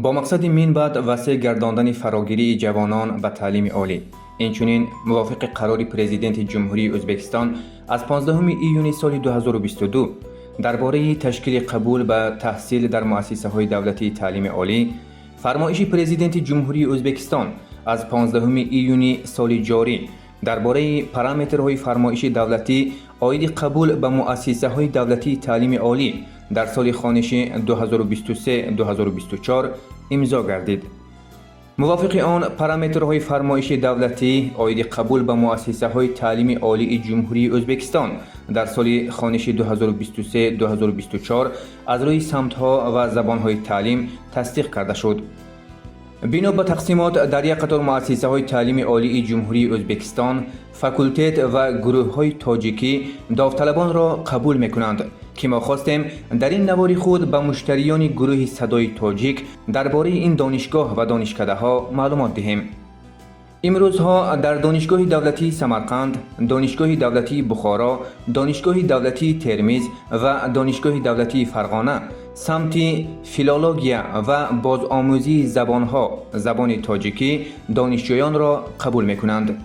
با مقصد من بعد وسیع گرداندن فراگیری جوانان به تعلیم عالی. اینچنین موافق قرار پرزیدنت جمهوری ازبکستان از 15 ایون سال 2022 درباره تشکیل قبول به تحصیل در مؤسسه‌های دولتی تعلیم عالی، فرمایش پرزیدنت جمهوری ازبکستان از 15 ایون سال جاری درباره پارامترهای فرمایش دولتی عاید قبول به مؤسسه‌های دولتی تعلیم عالی در سال خانشی 2023-2024 امضا گردید. موافق آن پارامترهای فرمایش دولتی عاید قبول به مؤسسه‌های تعلیم عالی جمهوری ازبکستان در سال خانشی 2023-2024 از روی سمت‌ها و زبان‌های تعلیم تصدیق کرده شد. بنا به تقسیمات در یک قطار مؤسسه‌های تعلیم عالی جمهوری ازبکستان، فاکولتت و گروه‌های تاجیکی داوطلبان را قبول می‌کنند که ما خواستیم در این نوار خود به مشتریان گروه صدای تاجیک درباره این دانشگاه و دانشکده‌ها معلومات دهیم. امروزها در دانشگاه دولتی سمرقند، دانشگاه دولتی بخارا، دانشگاه دولتی ترمیز و دانشگاه دولتی فرغانه سمت فیلولوژیا و بازآموزی زبان تاجیکی دانشجویان را قبول می‌کنند.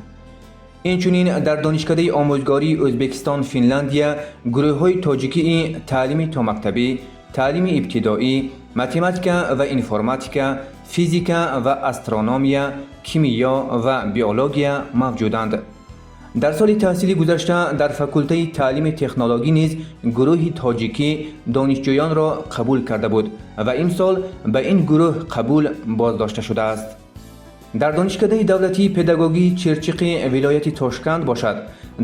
اینچنین در دانشکده آموزگاری ازبکستان فنلاندیا گروه‌های تاجیکی تعلیم تا مکتبی، تعلیم ابتدایی، متماتیکا و انفرماتیکا، فیزیکا و استرونومیا، کیمیا و بیولوژیا موجودند. در سال تحصیلی گذشته در فاکولته تعلیم تکنولوژی نیز گروه تاجیکی دانشجویان را قبول کرده بود و این سال به این گروه قبول بازداشته شده است. در دانشکده دولتی پداگوژی چرچیق ولایت تاشکند باشد،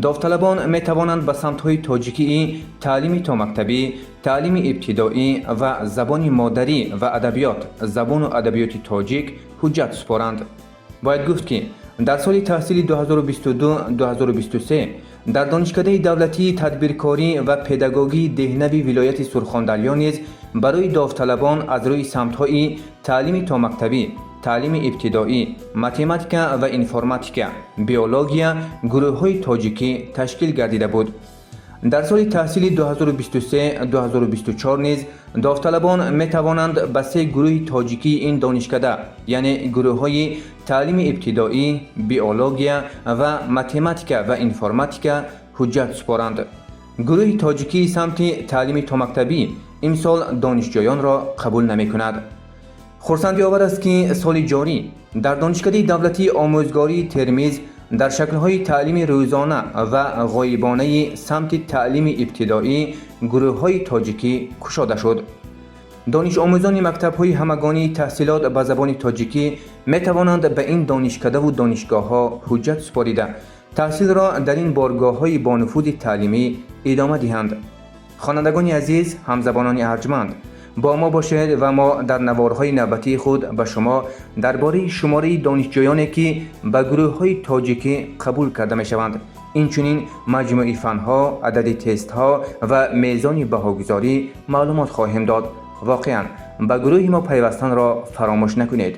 داوطلبان می توانند به سمت‌های تاجیکی تعلیم تا مکتبی، تعلیم ابتدایی و زبان مادری و ادبیات، زبان و ادبیات تاجیک حجت سپارند. باید گفت که در سال تحصیلی 2022-2023 در دانشکده دولتی تدبیرکاری و پداگوژی دهنوی ولایت سرخاندریا نیز برای داوطلبان از روی سمت‌های تعلیم تا مکتبی، تعلیم ابتدایی، متماتیکا و انفرماتیکا، بیولوژیا گروه‌های تاجیکی تشکیل گردیده بود. در سال تحصیلی 2023-2024 نیز داوطلبان می توانند به سه گروه تاجیکی این دانشکده یعنی گروه‌های تعلیم ابتدایی، بیولوژیا و متماتیکا و انفرماتیکا حجت سپارند. گروه تاجیکی سمت تعلیم تا مکتبی امسال دانشجویان را قبول نمی کند. خرسندی آور است که سال جاری در دانشکده دولتی آموزگاری ترمیز در شکل‌های تعلیم روزانه و غایبانه سمت تعلیم ابتدایی گروه‌های تاجیکی گشوده شد. دانش آموزان مکتب‌های همگانی تحصیلات به زبان تاجیکی می توانند به این دانشکده و دانشگاه‌ها حجت سپاریده تحصیل را در این بارگاه‌های با نفوذ تعلیمی ادامه دهند. خوانندگان عزیز، همزبانان ارجمند، با ما باشید و ما در نوارهای نوبتی خود به شما درباره شماره دانشجویانی که به گروه‌های تاجیکی قبول کرده می‌شوند، اینچنین مجموع فن‌ها، عدد تست‌ها و میزان بهاگذاری معلومات خواهیم داد. واقعاً به گروه ما پیوستن را فراموش نکنید.